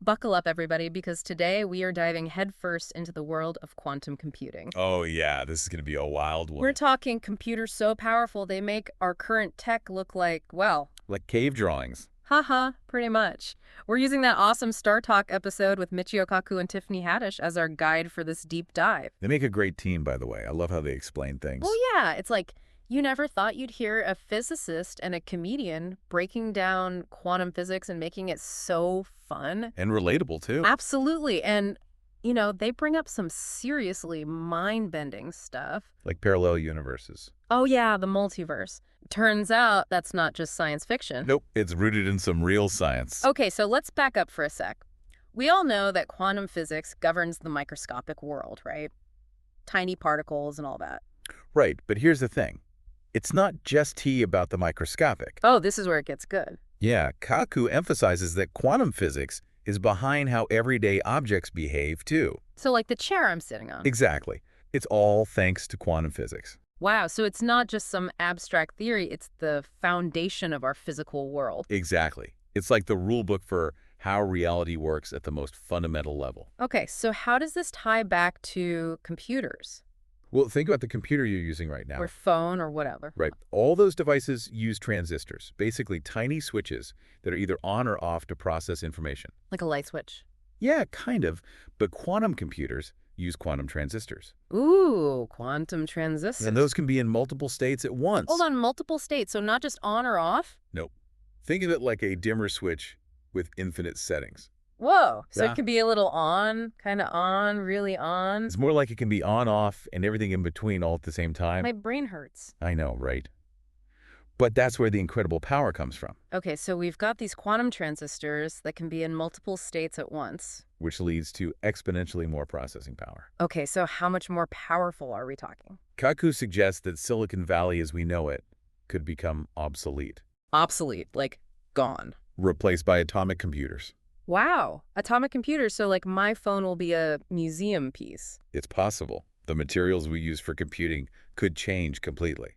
Buckle up, everybody, because today we are diving headfirst into the world of quantum computing. Oh, yeah, this is going to be a wild We're one. talking computers so powerful they make our current tech look like, well, Like cave drawings. haha, pretty much. We're using that awesome Star Talk episode with Michio Kaku and Tiffany Haddish as our guide for this deep dive. They make a great team, by the way. I love how they explain things. Well, yeah, it's like you never thought you'd hear a physicist and a comedian breaking down quantum physics and making it so fun. And relatable, too. Absolutely. And, they bring up some seriously mind-bending stuff. Like parallel universes. Oh, yeah, the multiverse. Turns out that's not just science fiction. Nope, it's rooted in some real science. Okay, so let's back up for a sec. We all know that quantum physics governs the microscopic world, right? Tiny particles and all that. Right, but here's the thing. It's not just tea about the microscopic. Oh, this is where it gets good. Yeah, Kaku emphasizes that quantum physics is behind how everyday objects behave, too. So like the chair I'm sitting on. Exactly. It's all thanks to quantum physics. Wow, so it's not just some abstract theory, it's the foundation of our physical world. Exactly. It's like the rule book for how reality works at the most fundamental level. Okay, so how does this tie back to computers? Well, think about the computer you're using right now. Or phone or whatever. Right. All those devices use transistors, basically tiny switches that are either on or off to process information. Like a light switch. Yeah, kind of. But quantum computers use quantum transistors. Ooh, quantum transistors. And those can be in multiple states at once. Hold on, multiple states, so not just on or off? Nope. Think of it like a dimmer switch with infinite settings. Whoa, so Yeah. it could be a little on, kind of on, really on. It's more like it can be on, off, and everything in between all at the same time. My brain hurts. I know, right? But that's where the incredible power comes from, Okay, so we've got these quantum transistors that can be in multiple states at once. which leads to exponentially more processing power. Okay, so how much more powerful are we talking? Kaku suggests that Silicon Valley as we know it could become obsolete, Obsolete, like gone. replaced by atomic computers. Wow, atomic computers, so like my phone will be a museum piece. It's possible. The materials we use for computing could change completely.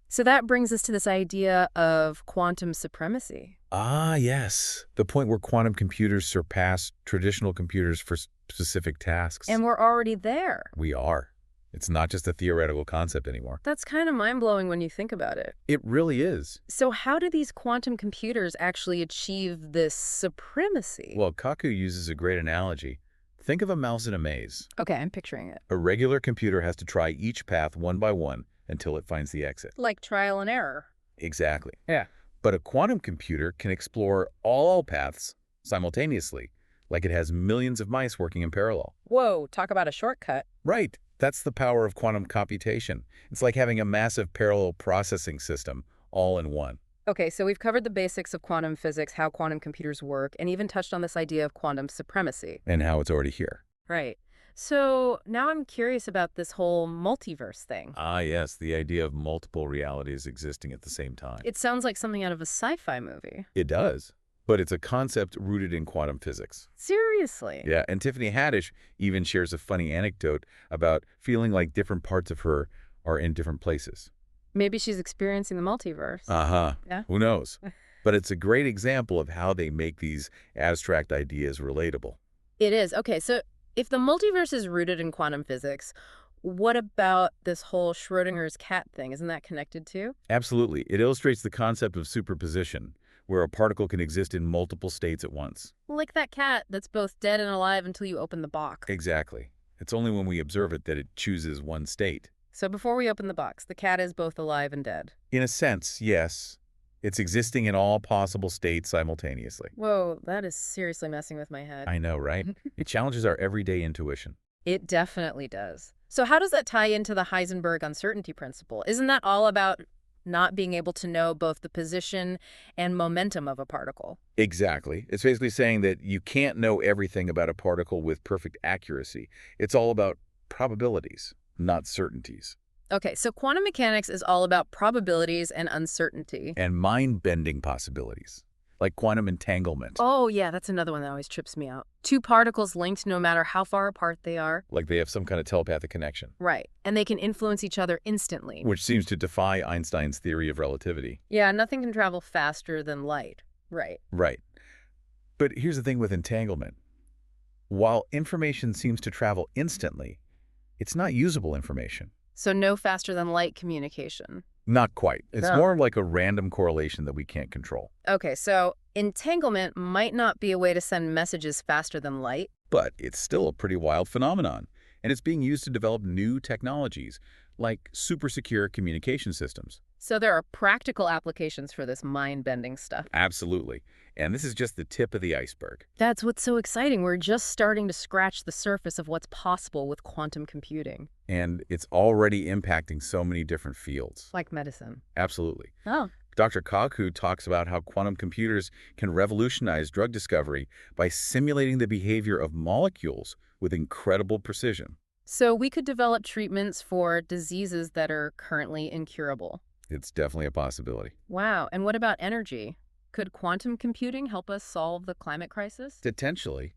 So that brings us to this idea of quantum supremacy. Ah, yes. The point where quantum computers surpass traditional computers for specific tasks. And we're already there. We are. It's not just a theoretical concept anymore. That's kind of mind-blowing when you think about it. It really is. So how do these quantum computers actually achieve this supremacy? Well, Kaku uses a great analogy. Think of a mouse in a maze. Okay, I'm picturing it. A regular computer has to try each path one by one until it finds the exit. Like trial and error. Exactly. Yeah. But a quantum computer can explore all paths simultaneously, like it has millions of mice working in parallel. Whoa, talk about a shortcut. Right. That's the power of quantum computation. It's like having a massive parallel processing system all in one. Okay, so we've covered the basics of quantum physics, how quantum computers work, and even touched on this idea of quantum supremacy. And how it's already here. Right. So now I'm curious about this whole multiverse thing. Ah, yes, the idea of multiple realities existing at the same time. It sounds like something out of a sci-fi movie. It does. But it's a concept rooted in quantum physics. Seriously? Yeah, and Tiffany Haddish even shares a funny anecdote about feeling like different parts of her are in different places. Maybe she's experiencing the multiverse. Uh-huh. Yeah. Who knows? But it's a great example of how they make these abstract ideas relatable. It is. Okay, so if the multiverse is rooted in quantum physics, what about this whole Schrodinger's cat thing? Isn't that connected too? Absolutely. It illustrates the concept of superposition, where a particle can exist in multiple states at once. Like that cat that's both dead and alive until you open the box. Exactly. It's only when we observe it that it chooses one state. So before we open the box, the cat is both alive and dead. In a sense, yes. It's existing in all possible states simultaneously. Whoa, that is seriously messing with my head. I know, right? It challenges our everyday intuition. It definitely does. So how does that tie into the Heisenberg uncertainty principle? Isn't that all about not being able to know both the position and momentum of a particle? Exactly. It's basically saying that you can't know everything about a particle with perfect accuracy. It's all about probabilities, not certainties. Okay, so quantum mechanics is all about probabilities and uncertainty. And mind-bending possibilities, like quantum entanglement. Oh, yeah, that's another one that always trips me out. Two particles linked no matter how far apart they are. Like they have some kind of telepathic connection. Right, and they can influence each other instantly. Which seems to defy Einstein's theory of relativity. Yeah, nothing can travel faster than light. Right. Right. But here's the thing with entanglement. While information seems to travel instantly, it's not usable information. So no faster than light communication. Not quite. It's No. more like a random correlation that we can't control. Okay, so entanglement might not be a way to send messages faster than light. But it's still a pretty wild phenomenon, and it's being used to develop new technologies, like super secure communication systems. So there are practical applications for this mind-bending stuff. Absolutely. And this is just the tip of the iceberg. That's what's so exciting. We're just starting to scratch the surface of what's possible with quantum computing. And it's already impacting so many different fields. Like medicine. Absolutely. Oh. Dr. Kaku talks about how quantum computers can revolutionize drug discovery by simulating the behavior of molecules with incredible precision. So we could develop treatments for diseases that are currently incurable. It's definitely a possibility. Wow. And what about energy? Could quantum computing help us solve the climate crisis? Potentially,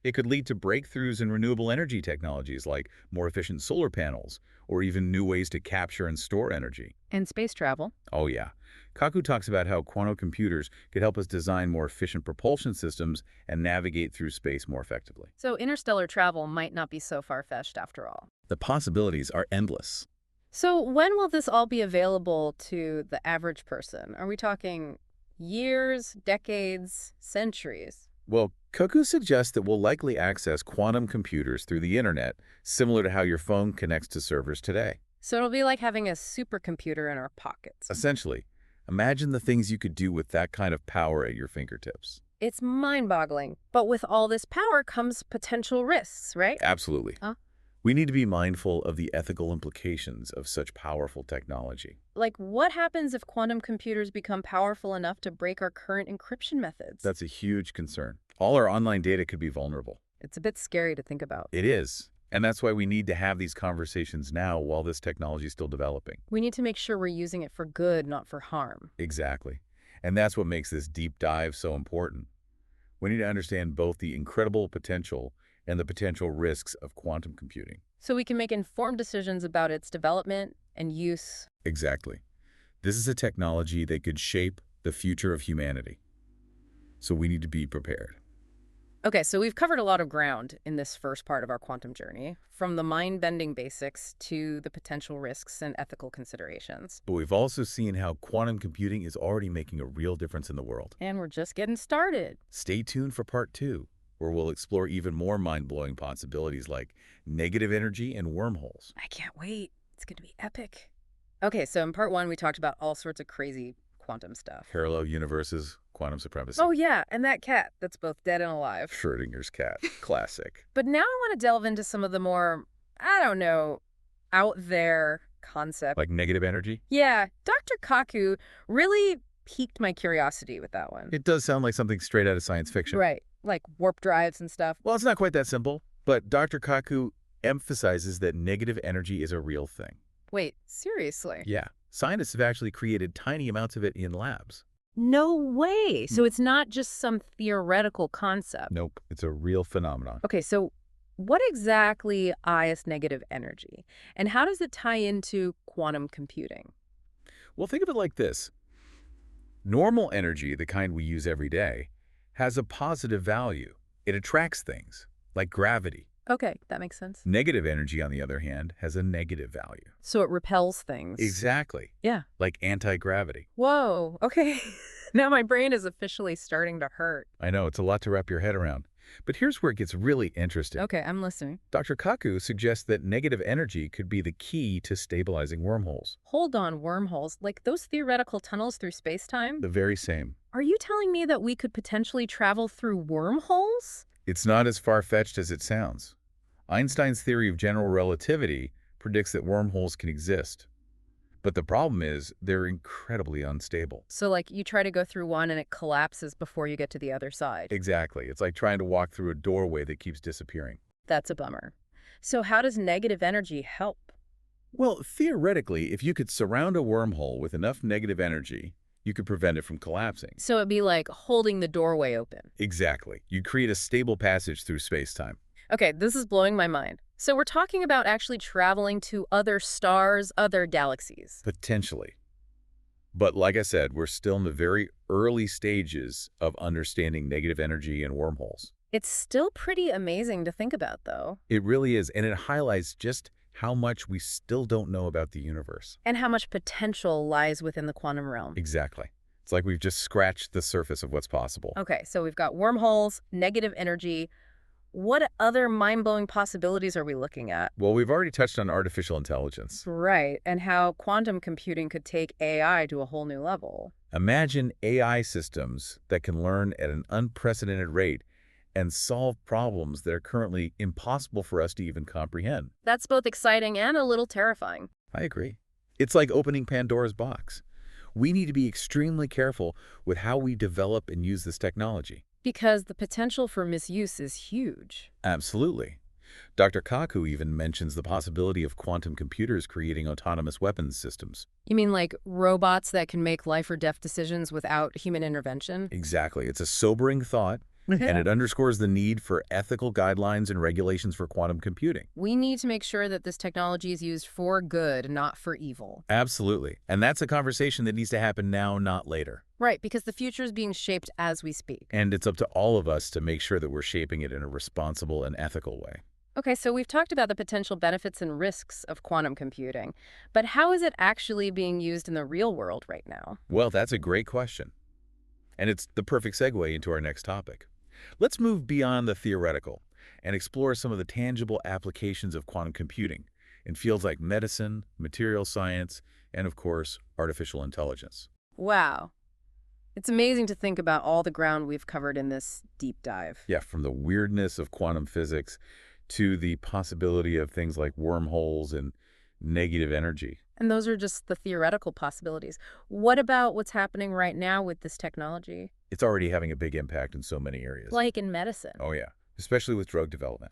it could lead to breakthroughs in renewable energy technologies like more efficient solar panels or even new ways to capture and store energy. And space travel? Oh yeah. Kaku talks about how quantum computers could help us design more efficient propulsion systems and navigate through space more effectively. So interstellar travel might not be so far-fetched after all. The possibilities are endless. So when will this all be available to the average person? Are we talking years, decades, centuries? Well, Kaku suggests that we'll likely access quantum computers through the internet, similar to how your phone connects to servers today. So it'll be like having a supercomputer in our pockets. Essentially, imagine the things you could do with that kind of power at your fingertips. It's mind-boggling. But with all this power comes potential risks, right? Absolutely. Huh? We need to be mindful of the ethical implications of such powerful technology. Like, what happens if quantum computers become powerful enough to break our current encryption methods? That's a huge concern. All our online data could be vulnerable. It's a bit scary to think about. It is. And that's why we need to have these conversations now while this technology is still developing. We need to make sure we're using it for good, not for harm. Exactly. And that's what makes this deep dive so important. We need to understand both the incredible potential and the potential risks of quantum computing. So we can make informed decisions about its development and use. Exactly. This is a technology that could shape the future of humanity. So we need to be prepared. Okay, so we've covered a lot of ground in this first part of our quantum journey, from the mind-bending basics to the potential risks and ethical considerations. But we've also seen how quantum computing is already making a real difference in the world. And we're just getting started. Stay tuned for part 2, where we'll explore even more mind-blowing possibilities like negative energy and wormholes. I can't wait. It's going to be epic. Okay, so in part 1, we talked about all sorts of crazy quantum stuff. Parallel universes, quantum supremacy. Oh, yeah, and that cat that's both dead and alive. Schrödinger's cat. Classic. But now I want to delve into some of the more, I don't know, out there concepts. Like negative energy? Yeah, Dr. Kaku really piqued my curiosity with that one. It does sound like something straight out of science fiction. Right, like warp drives and stuff. Well, it's not quite that simple, but Dr. Kaku emphasizes that negative energy is a real thing. Wait, seriously? Yeah. Scientists have actually created tiny amounts of it in labs. No way. So it's not just some theoretical concept. Nope. It's a real phenomenon. Okay, so what exactly is negative energy? And how does it tie into quantum computing? Well, think of it like this. Normal energy, the kind we use every day, has a positive value. It attracts things, like gravity. Okay, that makes sense. Negative energy, on the other hand, has a negative value. So it repels things. Exactly. Yeah. Like anti-gravity. Whoa, okay. Now my brain is officially starting to hurt. I know, it's a lot to wrap your head around. But here's where it gets really interesting. Okay, I'm listening. Dr. Kaku suggests that negative energy could be the key to stabilizing wormholes. Hold on, wormholes. Like those theoretical tunnels through space-time? The very same. Are you telling me that we could potentially travel through wormholes? It's not as far-fetched as it sounds. Einstein's theory of general relativity predicts that wormholes can exist. But the problem is they're incredibly unstable. So like you try to go through one and it collapses before you get to the other side. Exactly. It's like trying to walk through a doorway that keeps disappearing. That's a bummer. So how does negative energy help? Well, theoretically, if you could surround a wormhole with enough negative energy, you could prevent it from collapsing. So it'd be like holding the doorway open. Exactly. You'd create a stable passage through space-time. Okay, this is blowing my mind. So we're talking about actually traveling to other stars, other galaxies. Potentially. But like I said, we're still in the very early stages of understanding negative energy and wormholes. It's still pretty amazing to think about, though, It really is, and it highlights just how much we still don't know about the universe. and how much potential lies within the quantum realm. Exactly. It's like we've just scratched the surface of what's possible. Okay, so we've got wormholes, negative energy. What other mind-blowing possibilities are we looking at? Well, we've already touched on artificial intelligence. Right, and how quantum computing could take AI to a whole new level. Imagine AI systems that can learn at an unprecedented rate and solve problems that are currently impossible for us to even comprehend. That's both exciting and a little terrifying. I agree. It's like opening Pandora's box. We need to be extremely careful with how we develop and use this technology. Because the potential for misuse is huge. Absolutely. Dr. Kaku even mentions the possibility of quantum computers creating autonomous weapons systems. You mean like robots that can make life or death decisions without human intervention? Exactly. It's a sobering thought, and it underscores the need for ethical guidelines and regulations for quantum computing. We need to make sure that this technology is used for good, not for evil. Absolutely. And that's a conversation that needs to happen now, not later. Right, because the future is being shaped as we speak. And it's up to all of us to make sure that we're shaping it in a responsible and ethical way. Okay, so we've talked about the potential benefits and risks of quantum computing, but how is it actually being used in the real world right now? Well, that's a great question. And it's the perfect segue into our next topic. Let's move beyond the theoretical and explore some of the tangible applications of quantum computing in fields like medicine, material science, and of course, artificial intelligence. Wow. It's amazing to think about all the ground we've covered in this deep dive. Yeah, from the weirdness of quantum physics to the possibility of things like wormholes and negative energy. And those are just the theoretical possibilities. What about what's happening right now with this technology? It's already having a big impact in so many areas. Like in medicine. Oh yeah, especially with drug development.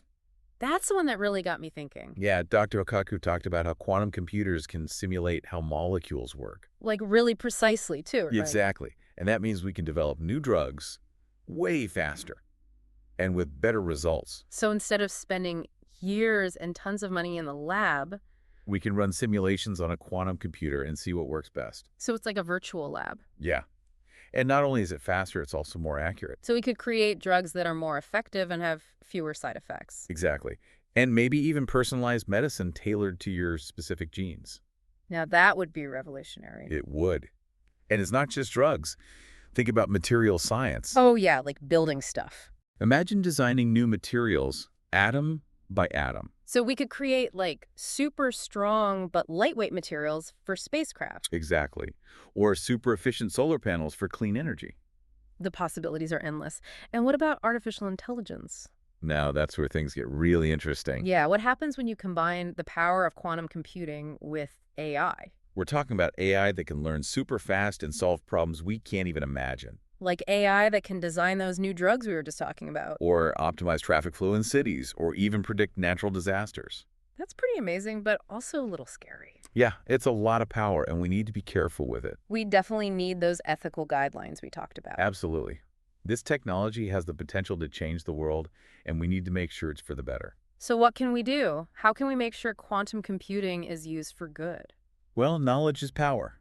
That's the one that really got me thinking. Yeah, Dr. Okaku talked about how quantum computers can simulate how molecules work. Like really precisely, too, right? Exactly. And that means we can develop new drugs way faster and with better results. So instead of spending years and tons of money in the lab, We can run simulations on a quantum computer and see what works best. so it's like a virtual lab. Yeah. And not only is it faster, it's also more accurate. So we could create drugs that are more effective and have fewer side effects. Exactly. And maybe even personalized medicine tailored to your specific genes. Now that would be revolutionary. It would. And it's not just drugs. Think about material science. Oh yeah, like building stuff. Imagine designing new materials, atom by atom. So we could create like super strong but lightweight materials for spacecraft. Exactly. Or super efficient solar panels for clean energy. The possibilities are endless. And what about artificial intelligence? Now that's where things get really interesting. Yeah, what happens when you combine the power of quantum computing with AI? We're talking about AI that can learn super fast and solve problems we can't even imagine. Like AI that can design those new drugs we were just talking about. Or optimize traffic flow in cities, or even predict natural disasters. That's pretty amazing, but also a little scary. Yeah, it's a lot of power, and we need to be careful with it. We definitely need those ethical guidelines we talked about. Absolutely. This technology has the potential to change the world, and we need to make sure it's for the better. So what can we do? How can we make sure quantum computing is used for good? Well, knowledge is power.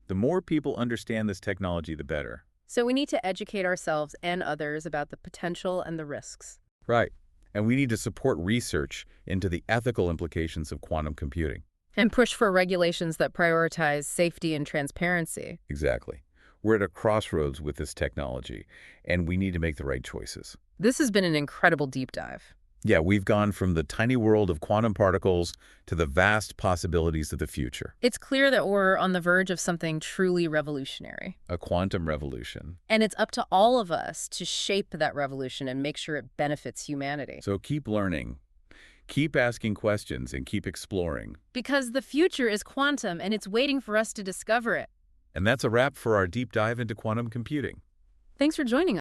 The more people understand this technology, the better. So we need to educate ourselves and others about the potential and the risks. Right. And we need to support research into the ethical implications of quantum computing. And push for regulations that prioritize safety and transparency. Exactly. We're at a crossroads with this technology, and we need to make the right choices. This has been an incredible deep dive. Yeah, we've gone from the tiny world of quantum particles to the vast possibilities of the future. It's clear that we're on the verge of something truly revolutionary. A quantum revolution. And it's up to all of us to shape that revolution and make sure it benefits humanity. So keep learning, keep asking questions, and keep exploring. Because the future is quantum and it's waiting for us to discover it. And that's a wrap for our deep dive into quantum computing. Thanks for joining us.